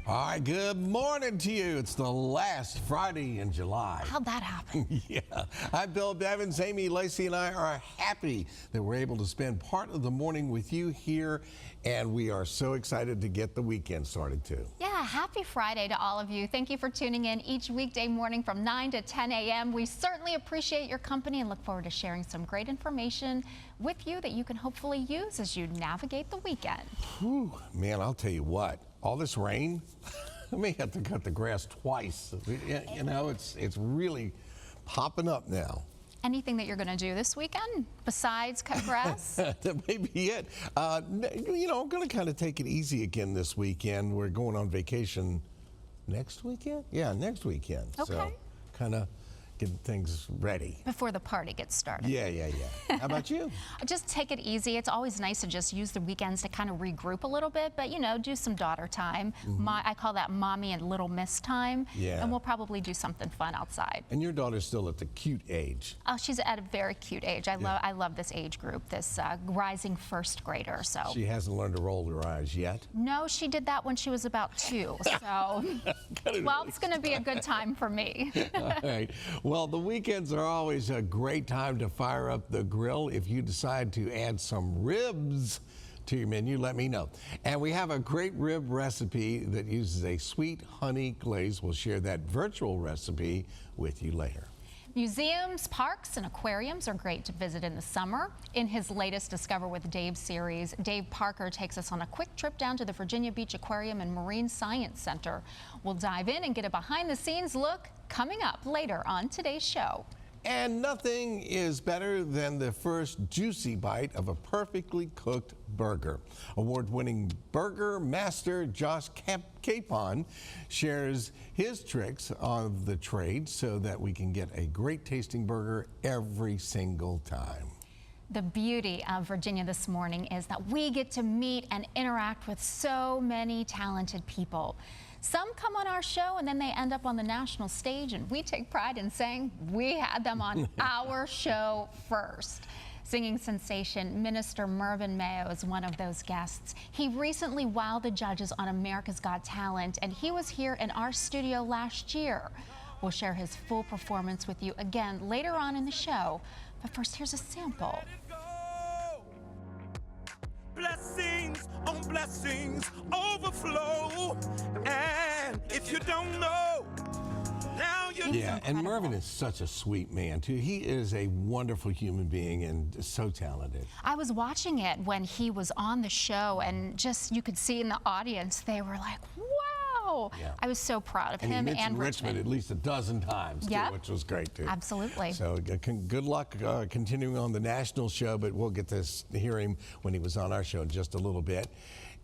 All right, good morning to you. It's the last Friday in July. How'd that happen? Yeah, I'm Bill Bevins. Amy Lacey and I are happy that we're able to spend part of the morning with you here, and we are so excited to get the weekend started too. Yeah, happy Friday to all of you. Thank you for tuning in each weekday morning from 9 to 10 a.m. We certainly appreciate your company and look forward to sharing some great information with you that you can hopefully use as you navigate the weekend. Whew, man, I'll tell you what, all this rain, I may have to cut the grass twice. You know, it's really popping up now. Anything that you're going to do this weekend besides cut grass? That may be it. You know, I'm going to kind of take it easy again this weekend. We're going on vacation next weekend? Yeah, next weekend. Okay. So kind of getting things ready. Before the party gets started. Yeah. How about you? Just take it easy. It's always nice to just use the weekends to kind of regroup a little bit, but you know, do some daughter time. I call that mommy and little miss time. Yeah. And we'll probably do something fun outside. And your daughter's still at the cute age. Oh, she's at a very cute age. I love this age group, this rising first grader. So She hasn't learned to roll her eyes yet. no, she did that when she was about 2. So well, it's going to be a good time for me. All right. Well, the weekends are always a great time to fire up the grill. If you decide to add some ribs to your menu, let me know. And we have a great rib recipe that uses a sweet honey glaze. We'll share that virtual recipe with you later. Museums, parks, and aquariums are great to visit in the summer. In his latest Discover with Dave series, Dave Parker takes us on a quick trip down to the Virginia Beach Aquarium and Marine Science Center. We'll dive in and get a behind-the-scenes look coming up later on today's show. And nothing is better than the first juicy bite of a perfectly cooked burger. Award-winning burger master Josh Capon shares his tricks of the trade so that we can get a great tasting burger every single time. The beauty of Virginia this morning is that we get to meet and interact with so many talented people. Some come on our show and then they end up on the national stage, and we take pride in saying we had them on our show first. Singing sensation Minister Mervyn Mayo is one of those guests. He recently wowed the judges on America's Got Talent, and he was here in our studio last year. We'll share his full performance with you again later on in the show, but first here's a sample. Blessings on blessings overflow, and if you don't know, now you Yeah, and Mervyn is such a sweet man too. He is a wonderful human being and so talented. I was watching it when he was on the show, and just you could see in the audience, they were like, wow. Yeah. I was so proud of And him he mentioned and Richmond at least a dozen times, too, Yep. which was great, too. Absolutely. So good luck continuing on the national show, but we'll get to hear him when he was on our show in just a little bit.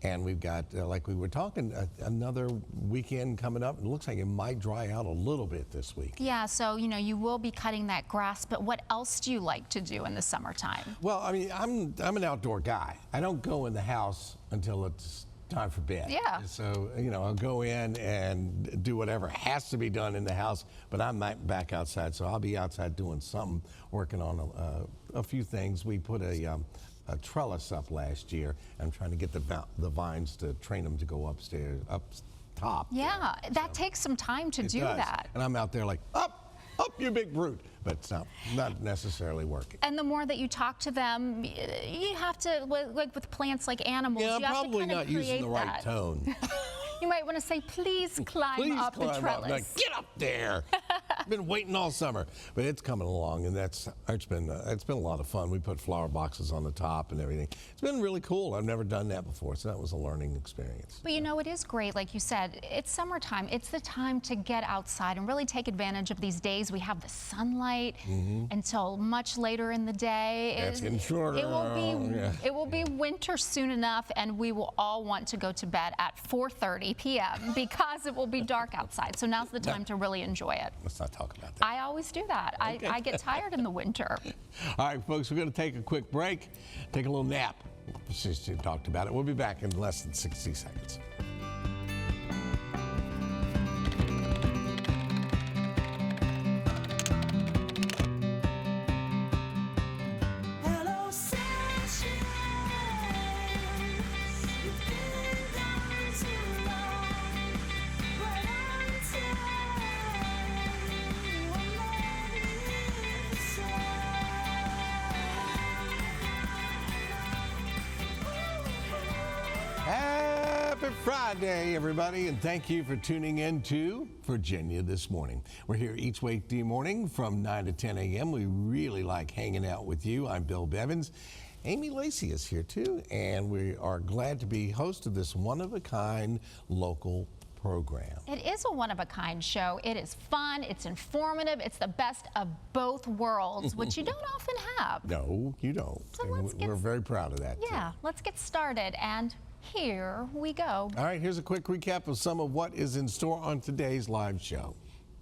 And we've got, like we were talking, another weekend coming up. It looks like it might dry out a little bit this week. Yeah, so, you know, you will be cutting that grass, but what else do you like to do in the summertime? Well, I mean, I'm an outdoor guy. I don't go in the house until it's time for bed. Yeah. So, you know, I'll go in and do whatever has to be done in the house, but I'm not back outside, so I'll be outside doing something, working on a few things. We put a trellis up last year. I'm trying to get the vines to train them to go upstairs, up top. Yeah, that takes some time to It do does. that. And I'm out there like, up, you big brute. But it's not necessarily working. And the more that you talk to them, you have to, like with plants, like animals, Yeah, you I'm have probably to kind not of using create the right that. tone. You might want to say, please climb Please up climb the up. trellis. Like, get up there. I've been waiting all summer, but it's coming along, and it's been a lot of fun. We put flower boxes on the top and everything. It's been really cool. I've never done that before, so that was a learning experience. But you know, it is great, like you said, it's summertime. It's the time to get outside and really take advantage of these days. We have the sunlight until much later in the day. It's getting shorter. It will be winter soon enough, and we will all want to go to bed at 4:30 p.m. because it will be dark outside. So now's the time to really enjoy it. Let's not talk about that. I always do that. Okay. I get tired in the winter. All right, folks, we're going to take a quick break, take a little nap. Since you talked about it, we'll be back in less than 60 seconds. Hello, sunshine. You've been gone too long. Happy Friday, everybody, and thank you for tuning in to Virginia This Morning. We're here each weekday morning from 9 to 10 a.m. We really like hanging out with you. I'm Bill Bevins. Amy Lacey is here too, and we are glad to be host of this one-of-a-kind local program. It is a one-of-a-kind show. It is fun, it's informative, it's the best of both worlds, which you don't often have. No, you don't. So And we're very proud of that. Yeah, let's get started, and here we go. All right, here's a quick recap of some of what is in store on today's live show.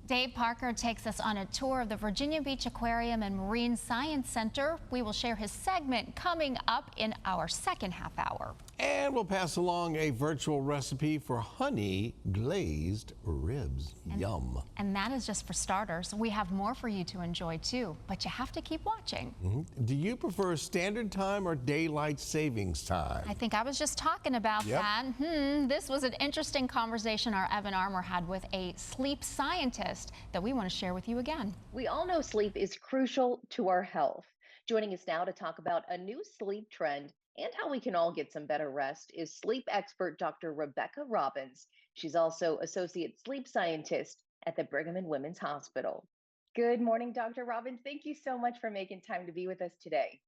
Dave Parker takes us on a tour of the Virginia Beach Aquarium and Marine Science Center. We will share his segment coming up in our second half hour. And we'll pass along a virtual recipe for honey glazed ribs. Yum. And that is just for starters. We have more for you to enjoy too, but you have to keep watching. Do you prefer standard time or daylight savings time? I think I was just talking about that. This was an interesting conversation our Evan Armour had with a sleep scientist that we want to share with you again. We all know sleep is crucial to our health. Joining us now to talk about a new sleep trend and how we can all get some better rest is sleep expert Dr. Rebecca Robbins. She's also associate sleep scientist at the Brigham and Women's Hospital. Good morning, Dr. Robbins. Thank you so much for making time to be with us today.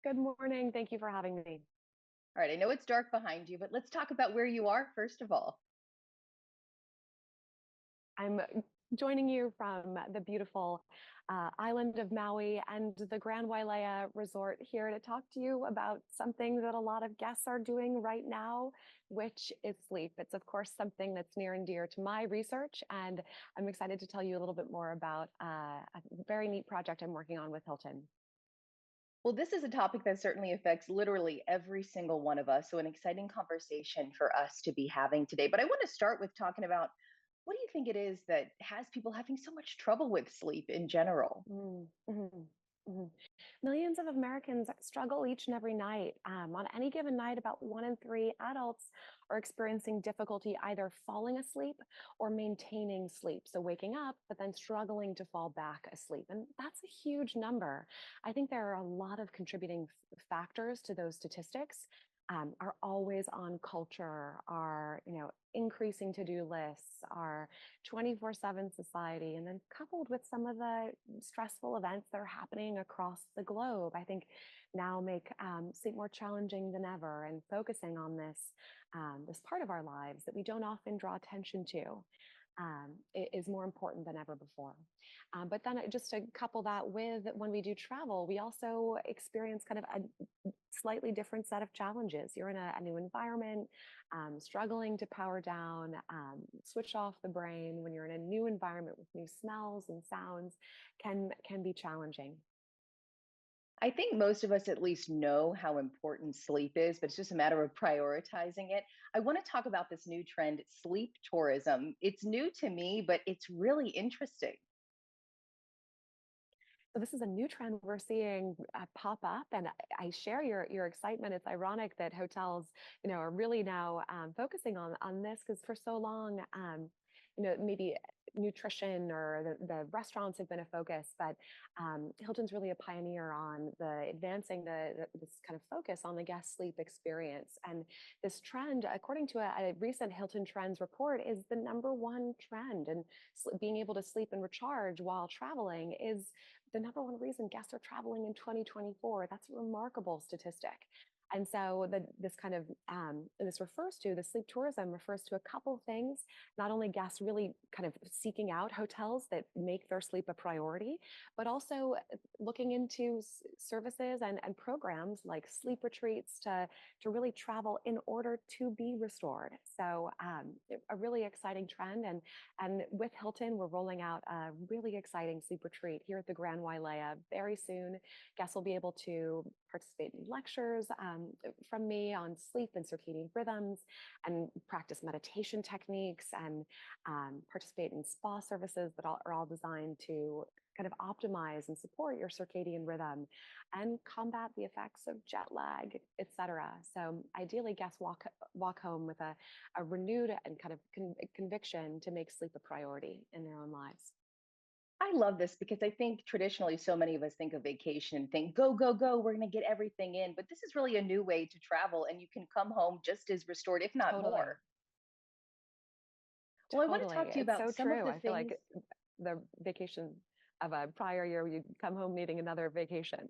Good morning. Thank you for having me. All right, I know it's dark behind you, but let's talk about where you are first of all. I'm joining you from the beautiful island of Maui and the Grand Wailea Resort here to talk to you about something that a lot of guests are doing right now, which is sleep. It's, of course, something that's near and dear to my research, and I'm excited to tell you a little bit more about a very neat project I'm working on with Hilton. Well, this is a topic that certainly affects literally every single one of us. So, an exciting conversation for us to be having today. But I want to start with talking about what do you think it is that has people having so much trouble with sleep in general? Millions of Americans struggle each and every night. On any given night, about 1 in 3 adults are experiencing difficulty either falling asleep or maintaining sleep. So waking up, but then struggling to fall back asleep. And that's a huge number. I think there are a lot of contributing factors to those statistics. Our always on culture, our increasing to-do lists, our 24/7 society, and then coupled with some of the stressful events that are happening across the globe, I think now make sleep more challenging than ever. And focusing on this part of our lives that we don't often draw attention to is more important than ever before. But then just to couple that with when we do travel, we also experience kind of a slightly different set of challenges. You're in a new environment, struggling to power down, switch off the brain when you're in a new environment with new smells and sounds can be challenging. I think most of us at least know how important sleep is, but it's just a matter of prioritizing it. I want to talk about this new trend, sleep tourism. It's new to me, but it's really interesting. So this is a new trend we're seeing pop up, and I share your excitement. It's ironic that hotels, are really now focusing on this because for so long, maybe nutrition or the restaurants have been a focus, but Hilton's really a pioneer on the advancing this kind of focus on the guest sleep experience. And this trend, according to a recent Hilton Trends report, is the #1 trend. And being able to sleep and recharge while traveling is the #1 reason guests are traveling in 2024. That's a remarkable statistic. And so this refers to the sleep tourism refers to a couple of things, not only guests really kind of seeking out hotels that make their sleep a priority, but also looking into services and programs like sleep retreats to really travel in order to be restored. So a really exciting trend. And with Hilton, we're rolling out a really exciting sleep retreat here at the Grand Wailea very soon. Guests will be able to participate in lectures from me on sleep and circadian rhythms and practice meditation techniques and participate in spa services that are all designed to kind of optimize and support your circadian rhythm and combat the effects of jet lag, et cetera. So ideally guests walk home with a renewed and kind of conviction to make sleep a priority in their own lives. I love this because I think traditionally so many of us think of vacation and think, go, go, go, we're going to get everything in. But this is really a new way to travel, and you can come home just as restored, if not Totally. more. Well, I want to Totally. talk to you It's about so some of true. the I feel things. like the vacation of a prior year, you come home needing another vacation.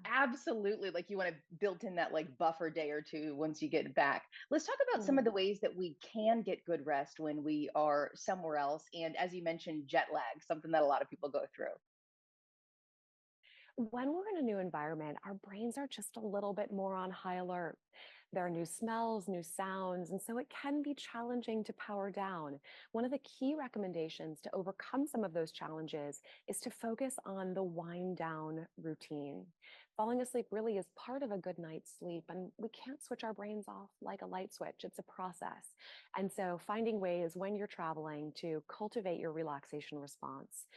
Absolutely. Like you want to build in that like buffer day or two once you get back. Let's talk about some of Mhm. the ways that we can get good rest when we are somewhere else. And as you mentioned, jet lag, something that a lot of people go through. When we're in a new environment, our brains are just a little bit more on high alert. There are new smells, new sounds, and so it can be challenging to power down. One of the key recommendations to overcome some of those challenges is to focus on the wind down routine. Falling asleep really is part of a good night's sleep, and we can't switch our brains off like a light switch. It's a process. And so, finding ways when you're traveling to cultivate your relaxation response,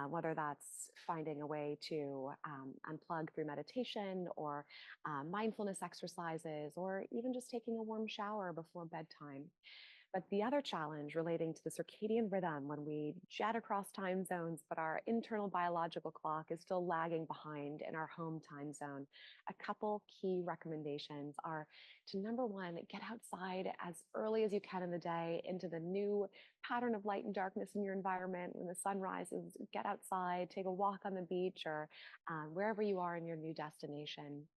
whether that's finding a way to unplug through meditation or mindfulness exercises, or even just taking a warm shower before bedtime. But the other challenge relating to the circadian rhythm when we jet across time zones, but our internal biological clock is still lagging behind in our home time zone. A couple key recommendations are to number one, get outside as early as you can in the day into the new pattern of light and darkness in your environment. When the sun rises, get outside, take a walk on the beach or wherever you are in your new destination.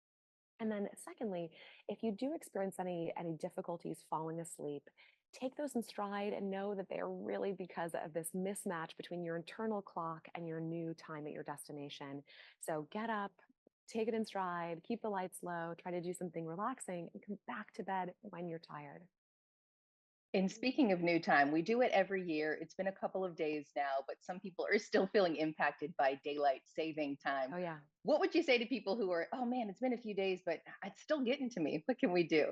And then secondly, if you do experience any difficulties falling asleep, take those in stride and know that they are really because of this mismatch between your internal clock and your new time at your destination. So get up, take it in stride, keep the lights low, try to do something relaxing, and come back to bed when you're tired. And speaking of new time, we do it every year. It's been a couple of days now, but some people are still feeling impacted by daylight saving time. Oh, yeah. What would you say to people who are, oh man, it's been a few days, but it's still getting to me? What can we do?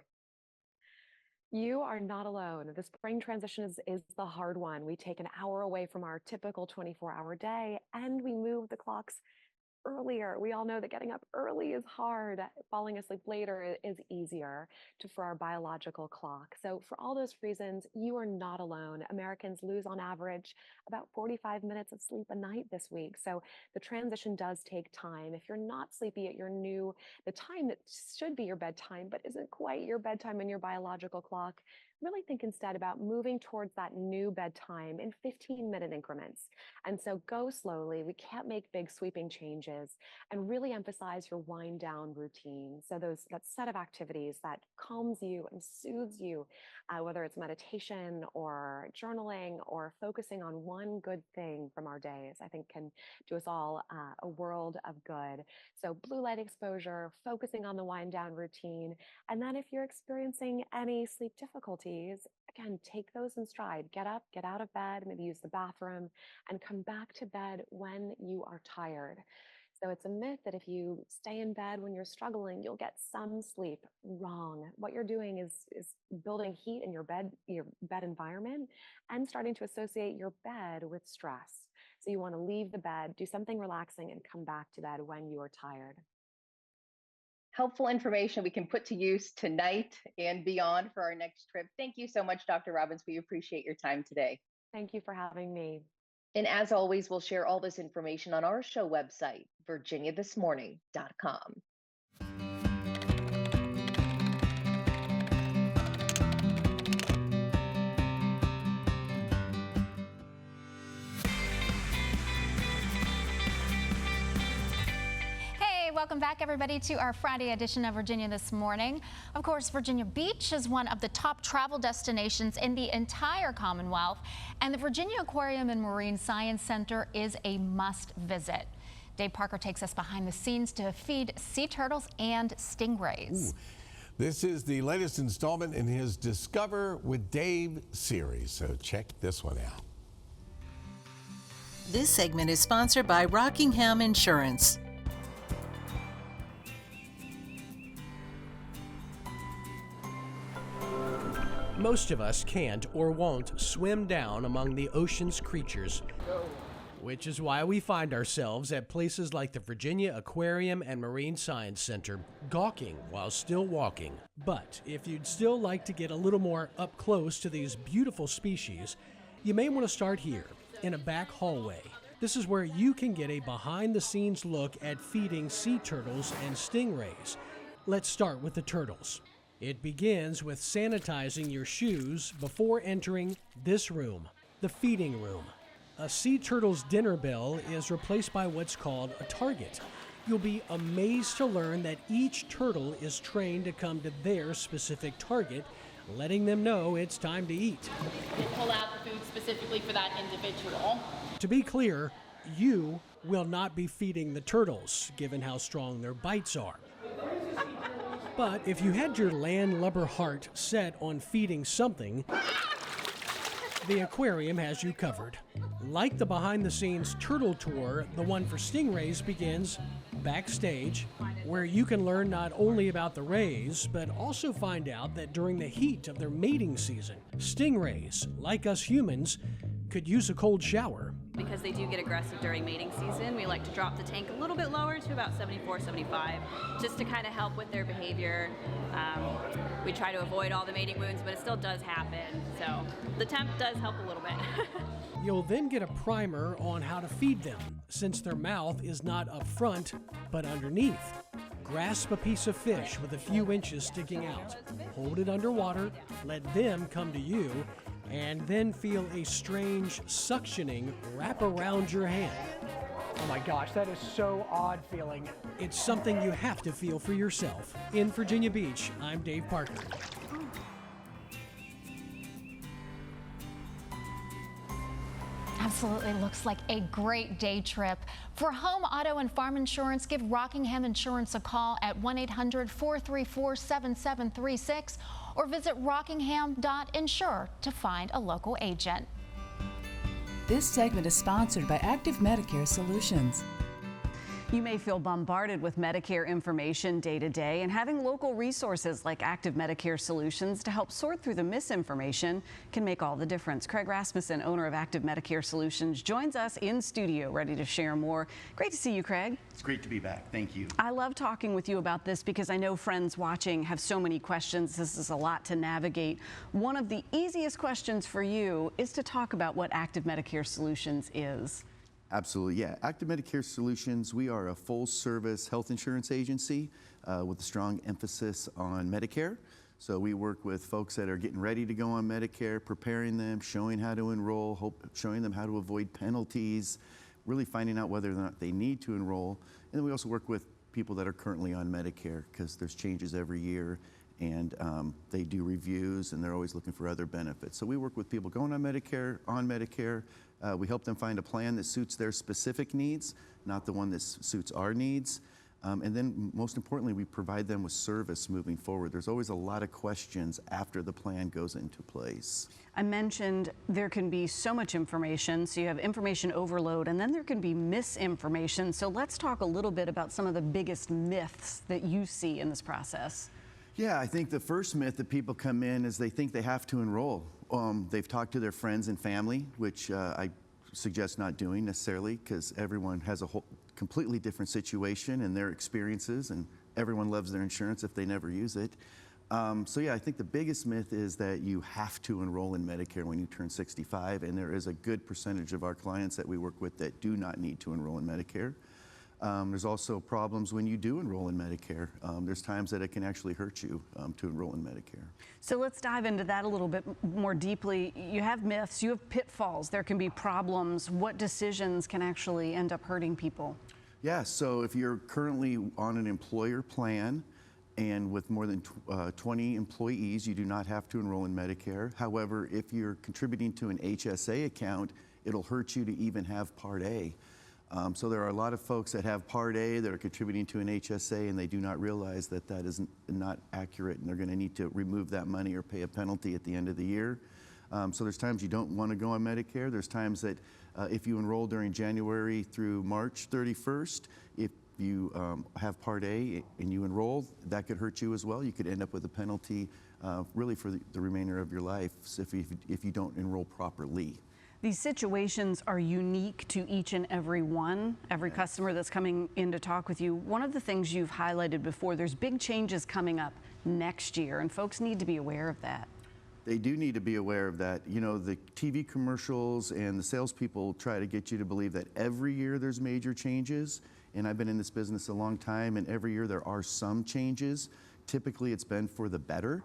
You are not alone. The spring transition is the hard one. We take an hour away from our typical 24-hour day and we move the clocks earlier. We all know that getting up early is hard. Falling asleep later is easier for our biological clock. So, for all those reasons, you are not alone. Americans lose on average about 45 minutes of sleep a night this week. So, the transition does take time. If you're not sleepy at the time that should be your bedtime, but isn't quite your bedtime in your biological clock, really think instead about moving towards that new bedtime in 15-minute increments. And so go slowly. We can't make big sweeping changes and really emphasize your wind down routine. So that set of activities that calms you and soothes you, whether it's meditation or journaling or focusing on one good thing from our days, I think can do us all a world of good. So blue light exposure, focusing on the wind down routine. And then if you're experiencing any sleep difficulties, again, take those in stride. Get up, get out of bed, maybe use the bathroom, and come back to bed when you are tired. So it's a myth that if you stay in bed when you're struggling, you'll get some sleep. Wrong. What you're doing is building heat in your bed environment and starting to associate your bed with stress. So you want to leave the bed, do something relaxing, and come back to bed when you are tired. Helpful information we can put to use tonight and beyond for our next trip. Thank you so much, Dr. Robbins. We appreciate your time today. Thank you for having me. And as always, we'll share all this information on our show website, virginiathismorning.com. Hey, welcome back, everybody, to our Friday edition of Virginia This Morning. Of course, Virginia Beach is one of the top travel destinations in the entire Commonwealth, and the Virginia Aquarium and Marine Science Center is a must visit. Dave Parker takes us behind the scenes to feed sea turtles and stingrays. Ooh. This is the latest installment in his Discover with Dave series, so check this one out. This segment is sponsored by Rockingham Insurance. Most of us can't or won't swim down among the ocean's creatures, which is why we find ourselves at places like the Virginia Aquarium and Marine Science Center, gawking while still walking. But if you'd still like to get a little more up close to these beautiful species, you may want to start here in a back hallway. This is where you can get a behind-the-scenes look at feeding sea turtles and stingrays. Let's start with the turtles. It begins with sanitizing your shoes before entering this room, the feeding room. A sea turtle's dinner bell is replaced by what's called a target. You'll be amazed to learn that each turtle is trained to come to their specific target, letting them know it's time to eat. They pull out the food specifically for that individual. To be clear, you will not be feeding the turtles, given how strong their bites are. But if you had your landlubber heart set on feeding something, the aquarium has you covered. Like the behind-the-scenes turtle tour, the one for stingrays begins backstage, where you can learn not only about the rays, but also find out that during the heat of their mating season, stingrays, like us humans, could use a cold shower. Because they do get aggressive during mating season, we like to drop the tank a little bit lower to about 74, 75, just to kind of help with their behavior. We try to avoid all the mating wounds, but it still does happen. So the temp does help a little bit. You'll then get a primer on how to feed them, since their mouth is not up front, but underneath. Grasp a piece of fish with a few inches sticking out. Hold it underwater, let them come to you, and then feel a strange suctioning wrap around your hand. Oh my gosh, that is so odd feeling. It's something you have to feel for yourself. In Virginia Beach, I'm Dave Parker. Absolutely looks like a great day trip. For home, auto, and farm insurance, give Rockingham Insurance a call at 1-800-434-7736 or visit rockingham.insure to find a local agent. This segment is sponsored by Active Medicare Solutions. You may feel bombarded with Medicare information day to day, and having local resources like Active Medicare Solutions to help sort through the misinformation can make all the difference. Craig Rasmussen, owner of Active Medicare Solutions, joins us in studio ready to share more. Great to see you, Craig. It's great to be back. Thank you. I love talking with you about this because I know friends watching have so many questions. This is a lot to navigate. One of the easiest questions for you is to talk about what Active Medicare Solutions is. Absolutely, yeah. Active Medicare Solutions, we are a full-service health insurance agency with a strong emphasis on Medicare. So we work with folks that are getting ready to go on Medicare, preparing them, showing how to enroll, showing them how to avoid penalties, really finding out whether or not they need to enroll. And then we also work with people that are currently on Medicare because there's changes every year, and they do reviews, and they're always looking for other benefits. So we work with people going on Medicare. We help them find a plan that suits their specific needs, not the one that suits our needs. And then most importantly, we provide them with service moving forward. There's always a lot of questions after the plan goes into place. I mentioned there can be so much information, so you have information overload, and then there can be misinformation. So let's talk a little bit about some of the biggest myths that you see in this process. Yeah, I think the first myth that people come in is they think they have to enroll. They've talked to their friends and family, which I suggest not doing necessarily, because everyone has a completely different situation and their experiences, and everyone loves their insurance if they never use it. So yeah, I think the biggest myth is that you have to enroll in Medicare when you turn 65, and there is a good percentage of our clients that we work with that do not need to enroll in Medicare. There's also problems when you do enroll in Medicare. There's times that it can actually hurt you to enroll in Medicare. So let's dive into that a little bit more deeply. You have myths, you have pitfalls, there can be problems. What decisions can actually end up hurting people? Yeah, so if you're currently on an employer plan and with more than 20 employees, you do not have to enroll in Medicare. However, if you're contributing to an HSA account, it'll hurt you to even have Part A. So there are a lot of folks that have Part A that are contributing to an HSA, and they do not realize that that is not accurate, and they're going to need to remove that money or pay a penalty at the end of the year. So there's times you don't want to go on Medicare. There's times that if you enroll during January through March 31st, if you have Part A and you enroll, that could hurt you as well. You could end up with a penalty really for the remainder of your life if you don't enroll properly. These situations are unique to each and every one, every customer that's coming in to talk with you. One of the things you've highlighted before, there's big changes coming up next year, and folks need to be aware of that. They do need to be aware of that. You know, the TV commercials and the salespeople try to get you to believe that every year there's major changes. And I've been in this business a long time, and every year there are some changes. Typically, it's been for the better.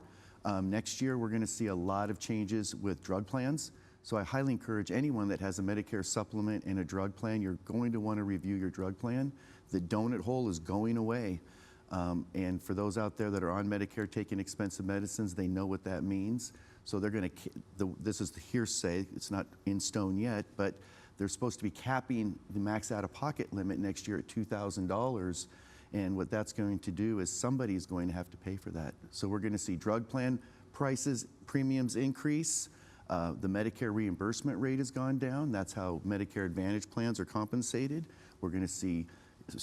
Next year, we're going to see a lot of changes with drug plans. So I highly encourage anyone that has a Medicare supplement and a drug plan, you're going to want to review your drug plan. The donut hole is going away. And for those out there that are on Medicare taking expensive medicines, they know what that means. So they're going to, this is the hearsay, it's not in stone yet, but they're supposed to be capping the max out-of-pocket limit next year at $2,000. And what that's going to do is somebody's going to have to pay for that. So we're going to see drug plan prices, premiums increase. The Medicare reimbursement rate has gone down. That's how Medicare Advantage plans are compensated. We're going to see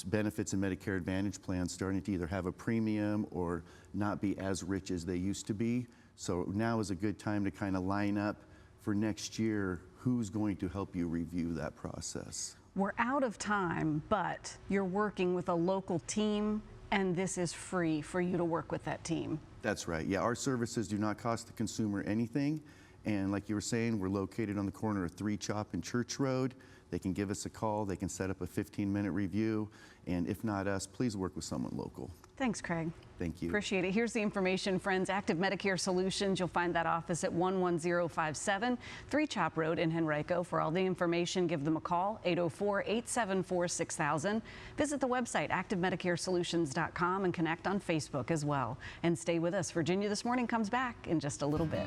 benefits in Medicare Advantage plans starting to either have a premium or not be as rich as they used to be. So now is a good time to kind of line up for next year who's going to help you review that process. We're out of time, but you're working with a local team, and this is free for you to work with that team. That's right. Yeah, our services do not cost the consumer anything. And like you were saying, we're located on the corner of 3 Chop and Church Road. They can give us a call. They can set up a 15-minute review. And if not us, please work with someone local. Thanks, Craig. Thank you. Appreciate it. Here's the information, friends. Active Medicare Solutions. You'll find that office at 11057 3 Chop Road in Henrico. For all the information, give them a call, 804-874-6000. Visit the website, activemedicaresolutions.com, and connect on Facebook as well. And stay with us. Virginia This Morning comes back in just a little bit.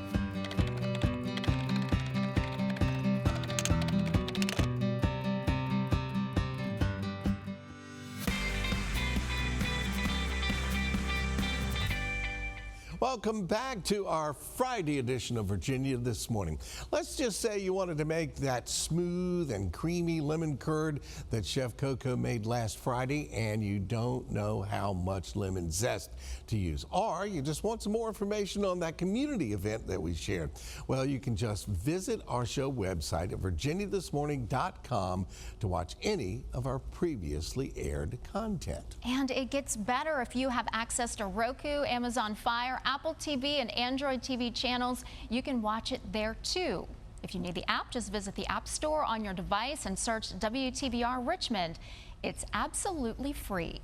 Welcome back to our Friday edition of Virginia This Morning. Let's just say you wanted to make that smooth and creamy lemon curd that Chef Coco made last Friday, and you don't know how much lemon zest to use. Or you just want some more information on that community event that we shared. Well, you can just visit our show website at virginiathismorning.com to watch any of our previously aired content. And it gets better if you have access to Roku, Amazon Fire, Apple TV, and Android TV channels. You can watch it there too. If you need the app, just visit the App Store on your device and search WTVR Richmond. It's absolutely free.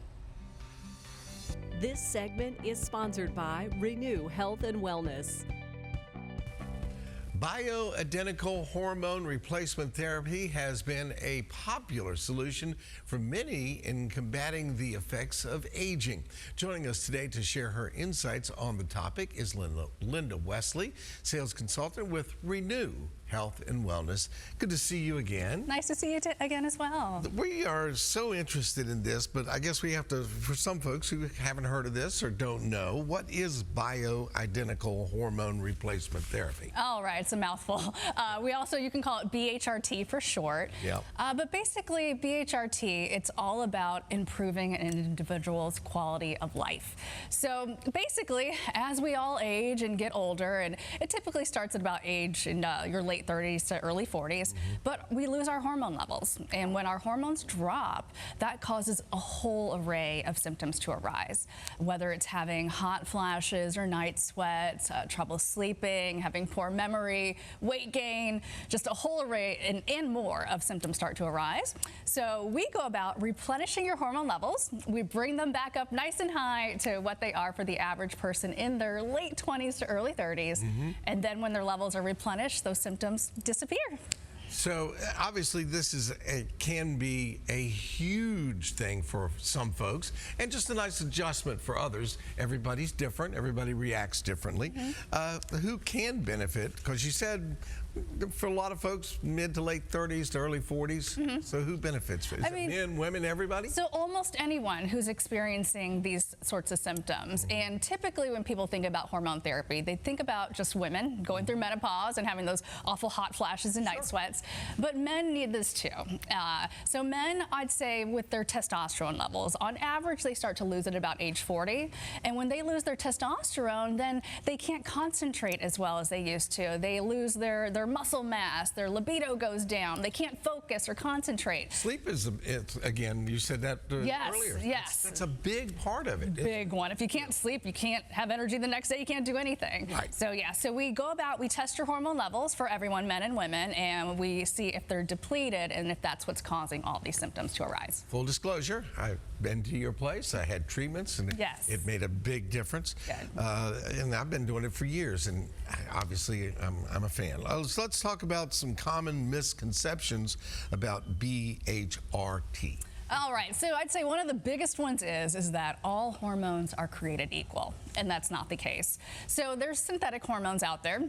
This segment is sponsored by Renew Health and Wellness. Bioidentical hormone replacement therapy has been a popular solution for many in combating the effects of aging. Joining us today to share her insights on the topic is Linda Wesley, sales consultant with Renew Health and Wellness. Good to see you again. Nice to see you again as well. We are so interested in this, but I guess we have to, for some folks who haven't heard of this or don't know, what is bioidentical hormone replacement therapy? All right, it's a mouthful. You can call it BHRT for short. Yeah. But basically, BHRT, it's all about improving an individual's quality of life. So basically, as we all age and get older, and it typically starts at about age in your late 30s to early 40s, but we lose our hormone levels. And when our hormones drop, that causes a whole array of symptoms to arise, whether it's having hot flashes or night sweats, trouble sleeping, having poor memory, weight gain, just a whole array and more of symptoms start to arise. So we go about replenishing your hormone levels. We bring them back up nice and high to what they are for the average person in their late 20s to early 30s. And then when their levels are replenished, those symptoms disappear. So obviously this can be a huge thing for some folks and just a nice adjustment for others. Everybody's different. Everybody reacts differently. Who can benefit? Because you said for a lot of folks, mid to late 30s to early 40s. So who benefits? Is it men, women, everybody? So almost anyone who's experiencing these sorts of symptoms. And typically when people think about hormone therapy, they think about just women going through menopause and having those awful hot flashes and night sweats. But men need this too. So men, I'd say with their testosterone levels, on average, they start to lose it about age 40. And when they lose their testosterone, then they can't concentrate as well as they used to. They lose their their muscle mass, their libido goes down, they can't focus or concentrate. Sleep is, again, you said that Yes, earlier. yes. That's a big part of it. Big one. If you can't sleep, you can't have energy the next day, you can't do anything. Right. So yeah, so we test your hormone levels for everyone, men and women, and we see if they're depleted and if that's what's causing all these symptoms to arise. Full disclosure, I've been to your place. I had treatments, and Yes. it made a big difference. And I've been doing it for years, and obviously I'm a fan. Let's talk about some common misconceptions about BHRT. All right, so I'd say one of the biggest ones is that all hormones are created equal, and that's not the case. So there's synthetic hormones out there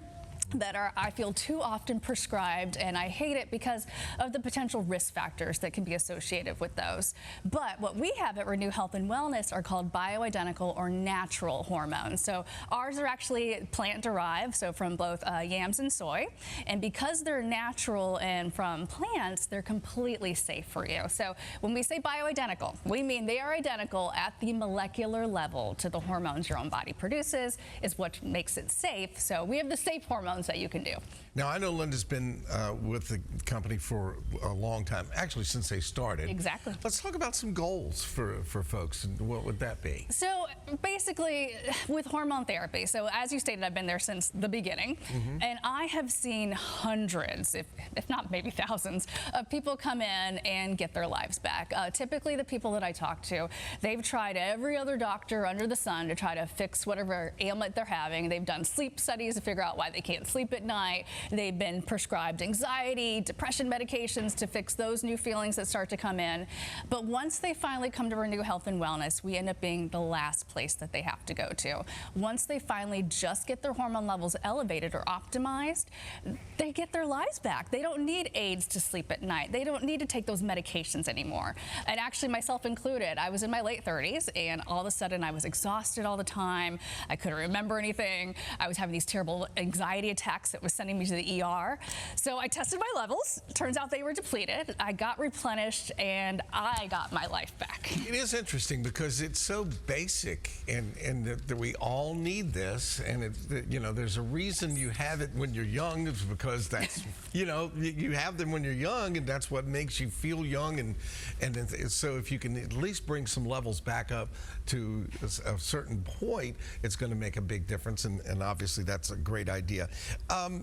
that are, I feel, too often prescribed, and I hate it because of the potential risk factors that can be associated with those. But what we have at Renew Health and Wellness are called bioidentical or natural hormones. So ours are actually plant-derived, so from both yams and soy. And because they're natural and from plants, they're completely safe for you. So when we say bioidentical, we mean they are identical at the molecular level to the hormones your own body produces, is what makes it safe. So we have the safe hormones that you can do. Now, I know Linda's been with the company for a long time, actually since they started. Exactly. Let's talk about some goals for folks, and what would that be? So basically, with hormone therapy, so as you stated, I've been there since the beginning, and I have seen hundreds, if not maybe thousands, of people come in and get their lives back. Typically, the people that I talk to, they've tried every other doctor under the sun to try to fix whatever ailment they're having. They've done sleep studies to figure out why they can't sleep at night. They've been prescribed anxiety, depression medications to fix those new feelings that start to come in. But once they finally come to Renew Health and Wellness, we end up being the last place that they have to go to. Once they finally just get their hormone levels elevated or optimized, they get their lives back. They don't need aids to sleep at night. They don't need to take those medications anymore. And actually, myself included, I was in my late 30s, and all of a sudden I was exhausted all the time. I couldn't remember anything. I was having these terrible anxiety attacks that was sending me to the ER. So I tested my levels. Turns out they were depleted. I got replenished, and I got my life back. It is interesting because it's so basic, and that we all need this, and there's a reason you have it when you're young. It's because that's you have them when you're young, and that's what makes you feel young, and so if you can at least bring some levels back up to a certain point, it's going to make a big difference, and obviously that's a great idea.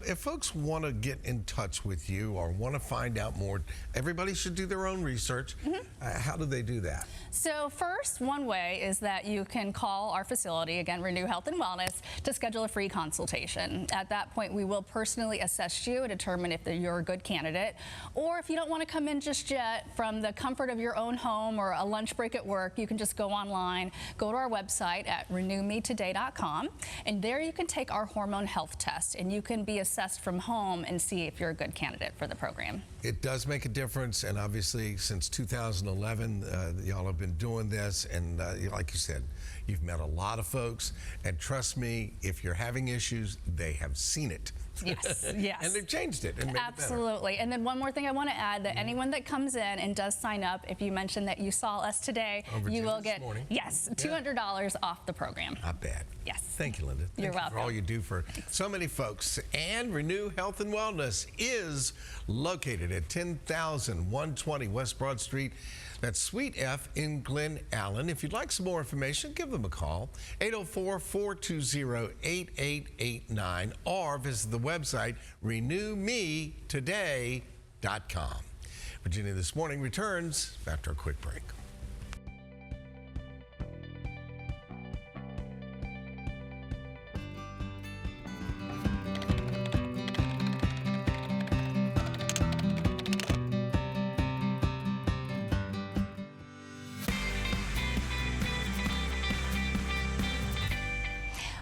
If folks want to get in touch with you or want to find out more, everybody should do their own research. How do they do that? So first, one way is that you can call our facility, again, Renew Health and Wellness, to schedule a free consultation. At that point, we will personally assess you and determine if you're a good candidate. Or if you don't want to come in just yet, from the comfort of your own home or a lunch break at work, you can just go online, go to our website at renewmetoday.com, and there you can take our hormone health test, and you can be assessed from home and see if you're a good candidate for the program. It does make a difference, and obviously since 2011, y'all have been doing this, and like you said, you've met a lot of folks, and trust me, if you're having issues, they have seen it. Yes, yes. And they've changed it and made Absolutely. it better. And then one more thing I want to add, that anyone that comes in and does sign up, if you mention that you saw us today, you will get, yes, $200 off the program. Not bad. Yes. Thank you, Linda. You're Thank you for all welcome. you do for so many folks. And Renew Health and Wellness is located at 10,120 West Broad Street. That's Suite F in Glen Allen. If you'd like some more information, give them a call, 804-420-8889, or visit the website renewmetoday.com. Virginia This Morning returns after a quick break.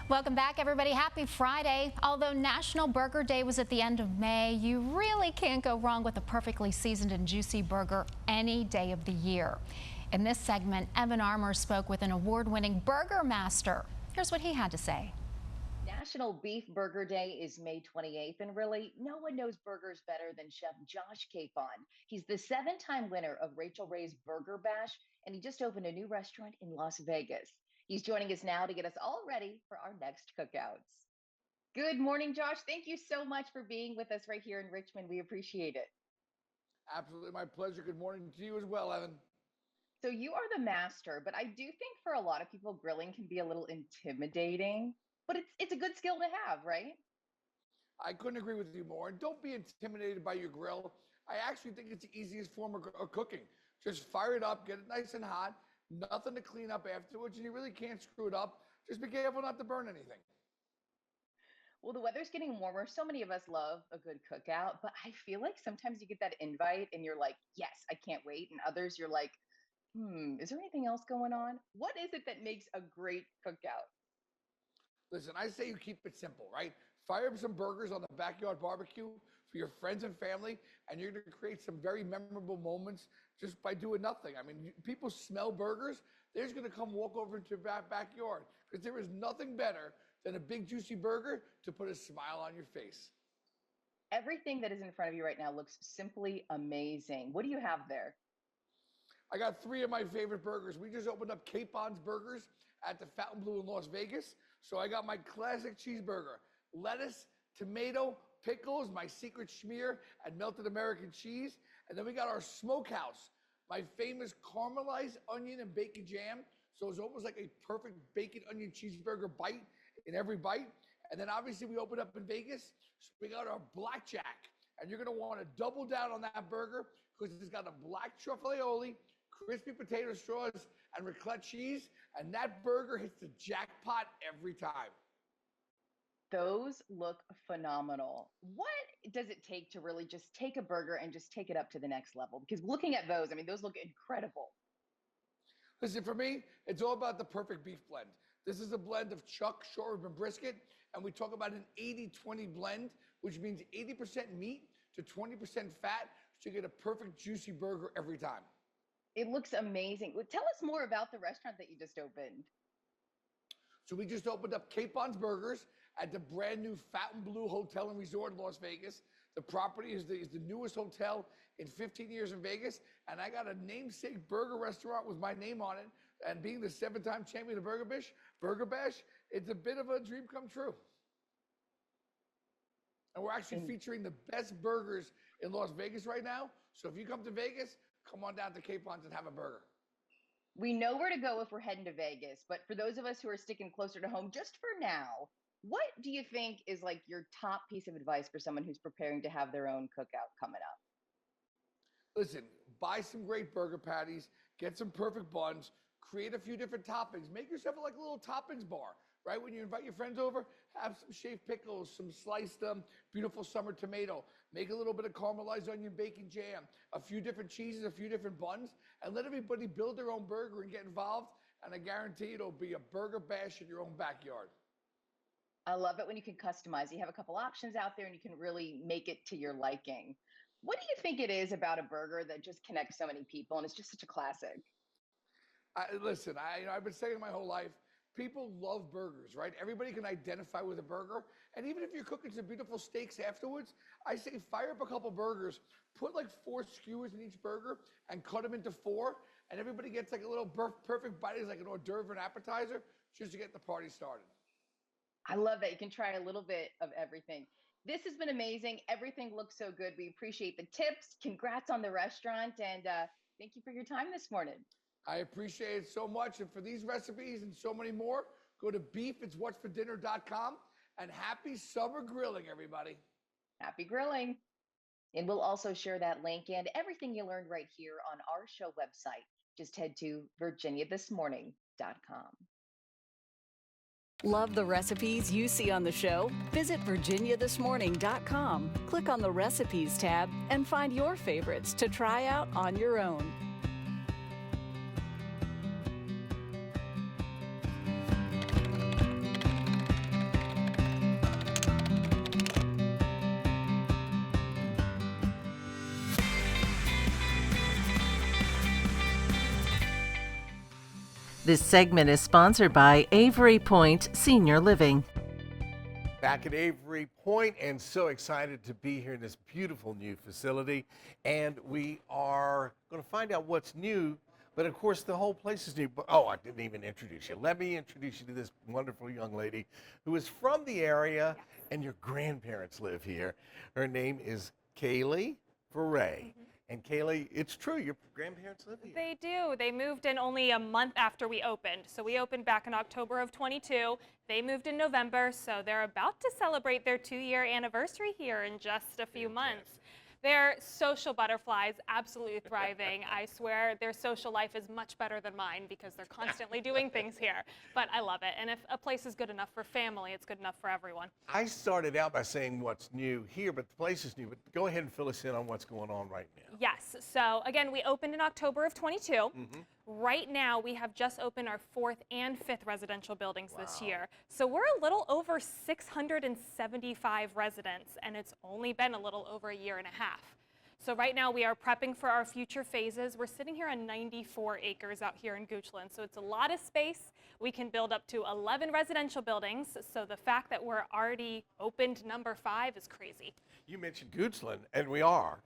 Welcome back, everybody. Happy Friday. Although National Burger Day was at the end of May, you really can't go wrong with a perfectly seasoned and juicy burger any day of the year. In this segment, Evan Armour spoke with an award-winning burger master. Here's what he had to say. National Beef Burger Day is May 28th, and really, no one knows burgers better than Chef Josh Capon. He's the 7-time winner of Rachel Ray's Burger Bash, and he just opened a new restaurant in Las Vegas. He's joining us now to get us all ready for our next cookouts. Good morning, Josh. Thank you so much for being with us right here in Richmond. We appreciate it. Absolutely, my pleasure. Good morning to you as well, Evan. So you are the master, but I do think for a lot of people, grilling can be a little intimidating, but it's a good skill to have, right? I couldn't agree with you more. And don't be intimidated by your grill. I actually think it's the easiest form of cooking. Just fire it up, get it nice and hot, nothing to clean up afterwards, and you really can't screw it up. Just be careful not to burn anything. Well, the weather's getting warmer. So many of us love a good cookout, but I feel like sometimes you get that invite and you're like, yes, I can't wait. And others, you're like, is there anything else going on? What is it that makes a great cookout? Listen, I say you keep it simple, right? Fire up some burgers on the backyard barbecue for your friends and family, and you're going to create some very memorable moments just by doing nothing. I mean, people smell burgers, they're just going to come walk over into your backyard because there is nothing better than a big juicy burger to put a smile on your face. Everything that is in front of you right now looks simply amazing. What do you have there? I got 3 of my favorite burgers. We just opened up Capon's Burgers at the Fontainebleau in Las Vegas. So I got my classic cheeseburger, lettuce, tomato, pickles, my secret schmear, and melted American cheese. And then we got our smokehouse, my famous caramelized onion and bacon jam. So it's almost like a perfect bacon onion cheeseburger bite in every bite. And then obviously we opened up in Vegas. So we got our blackjack. And you're going to want to double down on that burger because it's got a black truffle aioli, crispy potato straws, and raclette cheese. And that burger hits the jackpot every time. Those look phenomenal. What does it take to really just take a burger and just take it up to the next level? Because looking at those, I mean, those look incredible. Listen, for me, it's all about the perfect beef blend. This is a blend of chuck, short rib, and brisket. And we talk about an 80-20 blend, which means 80% meat to 20% fat. So you get a perfect juicy burger every time. It looks amazing. Tell us more about the restaurant that you just opened. So we just opened up Capon's Burgers at the brand new Fontainebleau Hotel and Resort in Las Vegas. The property is the newest hotel in 15 years in Vegas. And I got a namesake burger restaurant with my name on it. And being the 7-time champion of Burger Bash, it's a bit of a dream come true. And we're actually featuring the best burgers in Las Vegas right now. So if you come to Vegas, come on down to Capon's and have a burger. We know where to go if we're heading to Vegas, but for those of us who are sticking closer to home, just for now, what do you think is like your top piece of advice for someone who's preparing to have their own cookout coming up? Listen, buy some great burger patties, get some perfect buns, create a few different toppings. Make yourself like a little toppings bar, right? When you invite your friends over, have some shaved pickles, some sliced beautiful summer tomato. Make a little bit of caramelized onion bacon jam, a few different cheeses, a few different buns, and let everybody build their own burger and get involved. And I guarantee it'll be a burger bash in your own backyard. I love it when you can customize. You have a couple options out there and you can really make it to your liking. What do you think it is about a burger that just connects so many people and it's just such a classic? Listen, I've been saying it my whole life, people love burgers, right? Everybody can identify with a burger. And even if you're cooking some beautiful steaks afterwards, I say fire up a couple burgers, put like 4 skewers in each burger and cut them into 4. And everybody gets like a little perfect bite. It's like an hors d'oeuvre and appetizer just to get the party started. I love that. You can try a little bit of everything. This has been amazing. Everything looks so good. We appreciate the tips. Congrats on the restaurant. And thank you for your time this morning. I appreciate it so much. And for these recipes and so many more, go to beefitswhatsfordinner.com and happy summer grilling, everybody. Happy grilling. And we'll also share that link and everything you learned right here on our show website. Just head to virginiathismorning.com. Love the recipes you see on the show? Visit virginiathismorning.com. Click on the Recipes tab and find your favorites to try out on your own. This segment is sponsored by Avery Point Senior Living. Back at Avery Point, and so excited to be here in this beautiful new facility. And we are going to find out what's new But of course, the whole place is new. Oh, I didn't even introduce you. Let me introduce you to this wonderful young lady who is from the area, and your grandparents live here. Her name is Kaylee Foray. And Kaylee, it's true, your grandparents live here. They do. They moved in only a month after we opened. So we opened back in October of 22. They moved in November, so they're about to celebrate their 2-year anniversary here in just a few months. They're social butterflies, absolutely thriving. I swear their social life is much better than mine because they're constantly doing things here. But I love it. And if a place is good enough for family, it's good enough for everyone. I started out by saying what's new here, but the place is new. But go ahead and fill us in on what's going on right now. Yes. So again, we opened in October of 22. Right now, we have just opened our 4th and 5th residential buildings this year. So we're a little over 675 residents, and it's only been a little over a year and a half. So right now, we are prepping for our future phases. We're sitting here on 94 acres out here in Goochland, so it's a lot of space. We can build up to 11 residential buildings, so the fact that we're already opened number 5 is crazy. You mentioned Goochland, and we are,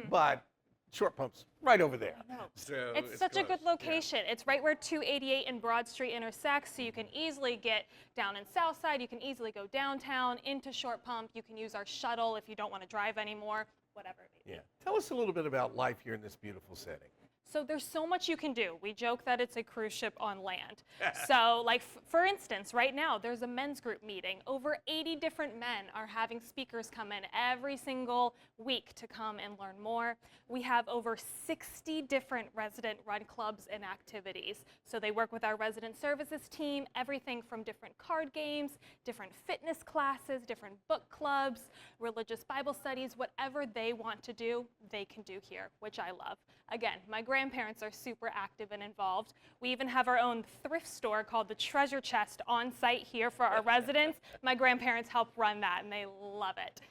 but Short Pump's right over there. So it's such a good location. It's right where 288 and Broad Street intersect, so you can easily get down in Southside. You can easily go downtown into Short Pump. You can use our shuttle if you don't want to drive anymore, whatever it may be. Yeah. Tell us a little bit about life here in this beautiful setting. So there's so much you can do. We joke that it's a cruise ship on land. So like, for instance, right now there's a men's group meeting. Over 80 different men are having speakers come in every single week to come and learn more. We have over 60 different resident-run clubs and activities. So they work with our resident services team, everything from different card games, different fitness classes, different book clubs, religious Bible studies, whatever they want to do, they can do here, which I love. Again, my grandparents are super active and involved. We even have our own thrift store called the Treasure Chest on site here for our residents. My grandparents help run that, and they love it.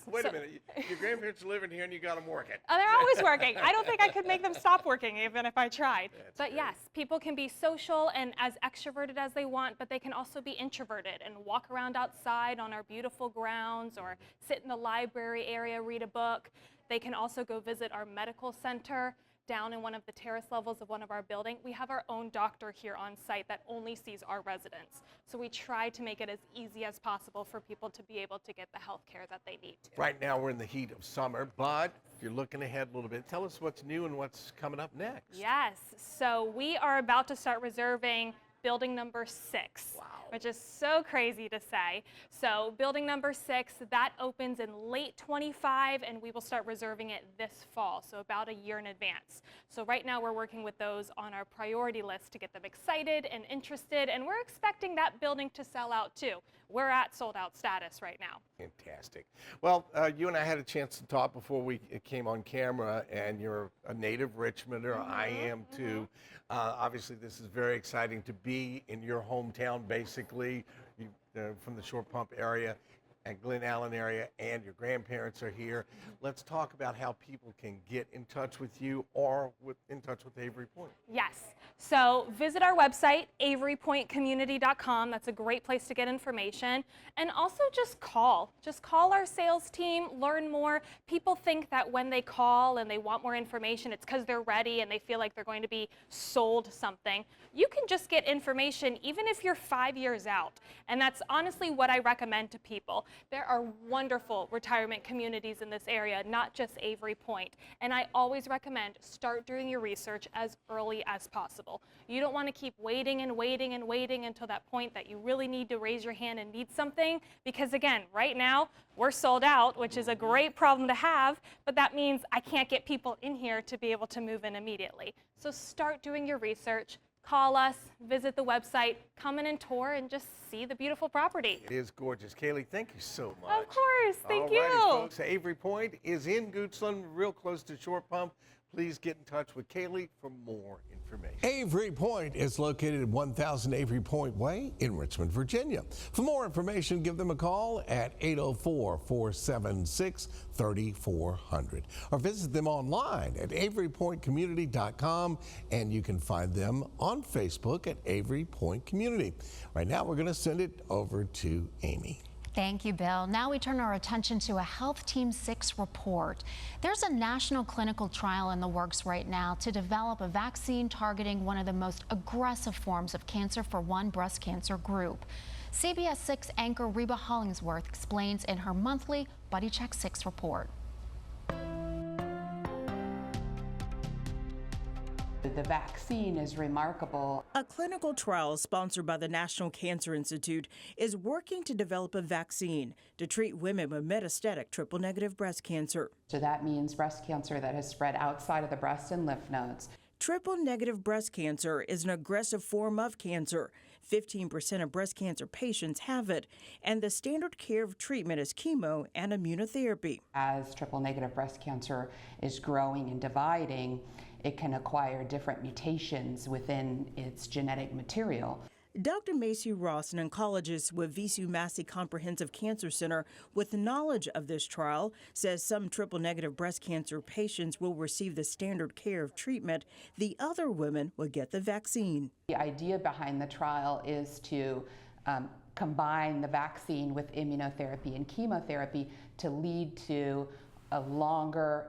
Wait a minute, your grandparents are living here and you got them working. They're always working. I don't think I could make them stop working even if I tried. But yes, people can be social and as extroverted as they want, but they can also be introverted and walk around outside on our beautiful grounds or sit in the library area, read a book. They can also go visit our medical center down in one of the terrace levels of one of our buildings. We have our own doctor here on site that only sees our residents. So we try to make it as easy as possible for people to be able to get the health care that they need to. Right now we're in the heat of summer, but if you're looking ahead a little bit, tell us what's new and what's coming up next. Yes, so we are about to start reserving building number 6, which is so crazy to say. So building number 6, that opens in late 25, and we will start reserving it this fall, so about a year in advance. So right now we're working with those on our priority list to get them excited and interested, and we're expecting that building to sell out too. We're at sold out status right now. Fantastic. Well, you and I had a chance to talk before we came on camera, and you're a native Richmonder. I am too. Obviously, this is very exciting to be in your hometown, basically, from the Short Pump area and Glen Allen area, and your grandparents are here. Let's talk about how people can get in touch with you or in touch with Avery Point. Yes. So visit our website, averypointcommunity.com. That's a great place to get information. And also just call. Just call our sales team, learn more. People think that when they call and they want more information, it's because they're ready and they feel like they're going to be sold something. You can just get information even if you're 5 years out. And that's honestly what I recommend to people. There are wonderful retirement communities in this area, not just Avery Point. And I always recommend start doing your research as early as possible. You don't want to keep waiting and waiting and waiting until that point that you really need to raise your hand and need something. Because again, right now, we're sold out, which is a great problem to have, but that means I can't get people in here to be able to move in immediately. So start doing your research. Call us, visit the website, come in and tour, and just see the beautiful property. It is gorgeous. Kaylee, thank you so much. Of course, thank you. Folks, Avery Point is in Goochland, real close to Short Pump. Please get in touch with Kaylee for more information. Avery Point is located at 1000 Avery Point Way in Richmond, Virginia. For more information, give them a call at 804-476-3400 or visit them online at averypointcommunity.com, and you can find them on Facebook at Avery Point Community. Right now, we're going to send it over to Amy. Thank you, Bill. Now we turn our attention to a Health Team 6 report. There's a national clinical trial in the works right now to develop a vaccine targeting one of the most aggressive forms of cancer for one breast cancer group. CBS 6 anchor Reba Hollingsworth explains in her monthly Buddy Check 6 report. The vaccine is remarkable. A clinical trial sponsored by the National Cancer Institute is working to develop a vaccine to treat women with metastatic triple-negative breast cancer. So that means breast cancer that has spread outside of the breast and lymph nodes. Triple-negative breast cancer is an aggressive form of cancer. 15% of breast cancer patients have it, and the standard care of treatment is chemo and immunotherapy. As triple-negative breast cancer is growing and dividing, it can acquire different mutations within its genetic material. Dr. Macy Ross, an oncologist with Visu Massey Comprehensive Cancer Center with knowledge of this trial, says some triple-negative breast cancer patients will receive the standard care of treatment. The other women will get the vaccine. The idea behind the trial is to combine the vaccine with immunotherapy and chemotherapy to lead to a longer,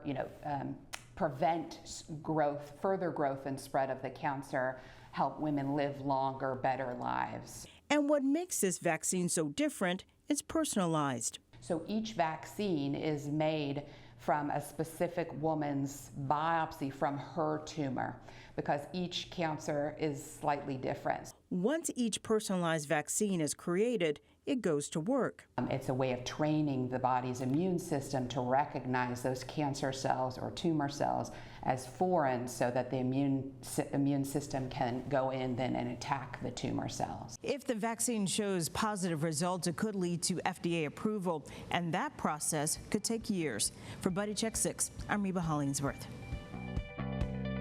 prevent growth, further growth and spread of the cancer, help women live longer, better lives. And what makes this vaccine so different is personalized. So each vaccine is made from a specific woman's biopsy from her tumor, because each cancer is slightly different. Once each personalized vaccine is created, it goes to work. It's a way of training the body's immune system to recognize those cancer cells or tumor cells as foreign so that the immune system can go in then and attack the tumor cells. If the vaccine shows positive results, it could lead to FDA approval, and that process could take years. For Buddy Check 6, I'm Reba Hollingsworth.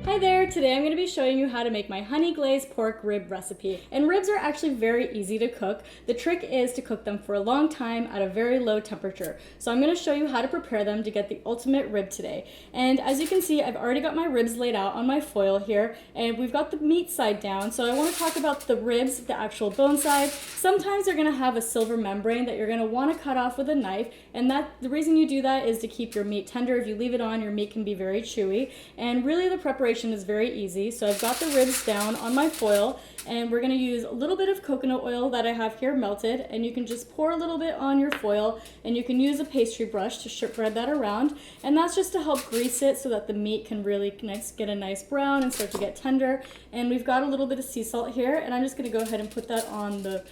Hi there, today I'm going to be showing you how to make my honey glazed pork rib recipe. And ribs are actually very easy to cook. The trick is to cook them for a long time at a very low temperature. So I'm going to show you how to prepare them to get the ultimate rib today. And as you can see, I've already got my ribs laid out on my foil here, and we've got the meat side down. So I want to talk about the ribs, the actual bone side. Sometimes they're going to have a silver membrane that you're going to want to cut off with a knife, and the reason you do that is to keep your meat tender. If you leave it on, your meat can be very chewy. And really the preparation is very easy. So I've got the ribs down on my foil, and we're going to use a little bit of coconut oil that I have here melted, and you can just pour a little bit on your foil, and you can use a pastry brush to spread that around, and that's just to help grease it so that the meat can really get a nice brown and start to get tender. And we've got a little bit of sea salt here, and I'm just going to go ahead and put that on the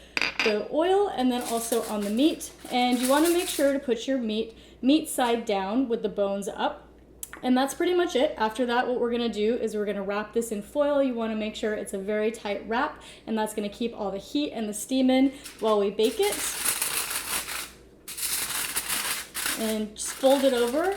oil and then also on the meat. And you want to make sure to put your meat side down with the bones up. And that's pretty much it. After that, what we're gonna do is we're gonna wrap this in foil. You wanna make sure it's a very tight wrap, and that's gonna keep all the heat and the steam in while we bake it. And just fold it over.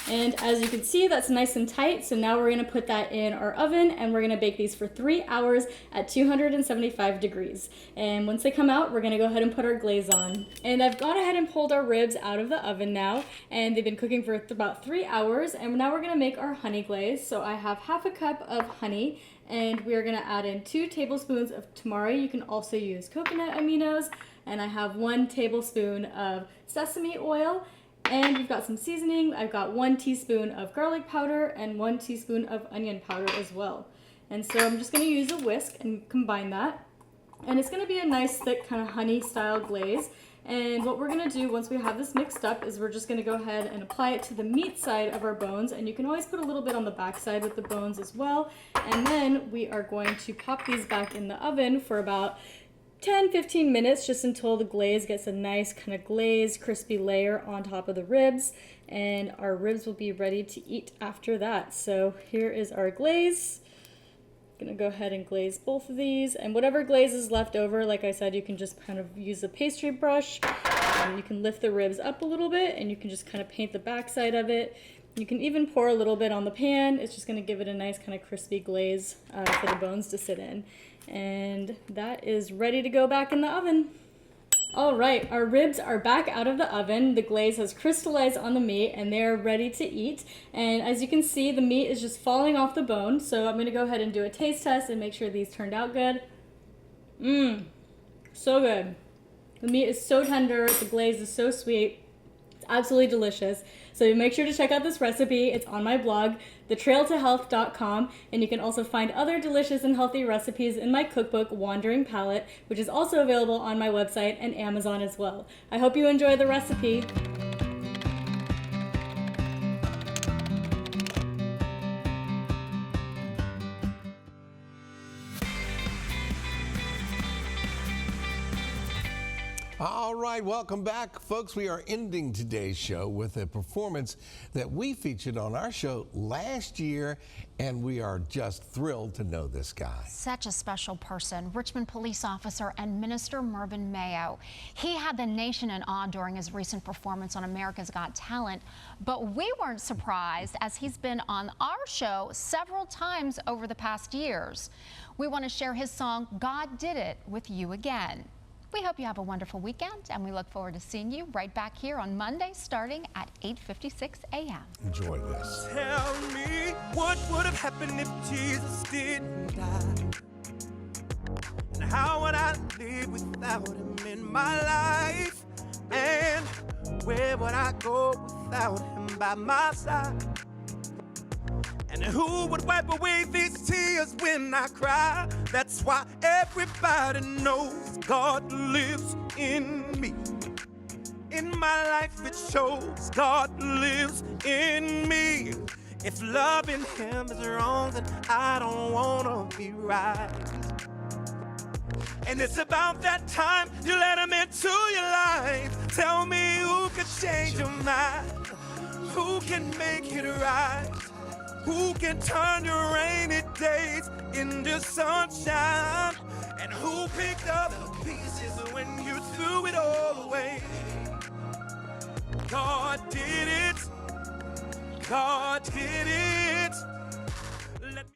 And as you can see, that's nice and tight. So now we're gonna put that in our oven, and we're gonna bake these for 3 hours at 275 degrees. And once they come out, we're gonna go ahead and put our glaze on. And I've gone ahead and pulled our ribs out of the oven now, and they've been cooking for about 3 hours. And now we're gonna make our honey glaze. So I have half a cup of honey, and we are gonna add in 2 tablespoons of tamari. You can also use coconut aminos. And I have 1 tablespoon of sesame oil. And we've got some seasoning. I've got 1 teaspoon of garlic powder and 1 teaspoon of onion powder as well. And so I'm just gonna use a whisk and combine that. And it's gonna be a nice thick kind of honey style glaze. And what we're gonna do once we have this mixed up is we're just gonna go ahead and apply it to the meat side of our bones. And you can always put a little bit on the back side with the bones as well. And then we are going to pop these back in the oven for about 10-15 minutes, just until the glaze gets a nice kind of glazed, crispy layer on top of the ribs, and our ribs will be ready to eat after that. So here is our glaze. I'm gonna go ahead and glaze both of these, and whatever glaze is left over, like I said, you can just kind of use a pastry brush. You can lift the ribs up a little bit, and you can just kind of paint the back side of it. You can even pour a little bit on the pan. It's just gonna give it a nice kind of crispy glaze for the bones to sit in. And that is ready to go back in the oven. All right, our ribs are back out of the oven. The glaze has crystallized on the meat, and they're ready to eat. And as you can see, the meat is just falling off the bone. So I'm gonna go ahead and do a taste test and make sure these turned out good. So good. The meat is so tender, the glaze is so sweet. It's absolutely delicious. So make sure to check out this recipe. It's on my blog, thetrailtohealth.com, and you can also find other delicious and healthy recipes in my cookbook, Wandering Palate, which is also available on my website and Amazon as well. I hope you enjoy the recipe. All right, welcome back, folks. We are ending today's show with a performance that we featured on our show last year, and we are just thrilled to know this guy. Such a special person, Richmond police officer and Minister Mervyn Mayo. He had the nation in awe during his recent performance on America's Got Talent, but we weren't surprised as he's been on our show several times over the past years. We want to share his song, God Did It, with you again. We hope you have a wonderful weekend, and we look forward to seeing you right back here on Monday starting at 8:56 a.m. Enjoy this. Tell me what would have happened if Jesus didn't die, and how would I live without him in my life, and where would I go without him by my side, and who would wipe away these tears when I cry? That's why everybody knows God lives in me. In my life it shows God lives in me. If loving him is wrong, then I don't wanna be right. And it's about that time you let him into your life. Tell me who could change your mind, who can make it right, who can turn your rainy days into sunshine, and who picked up the pieces when you threw it all away. God did it. God did it.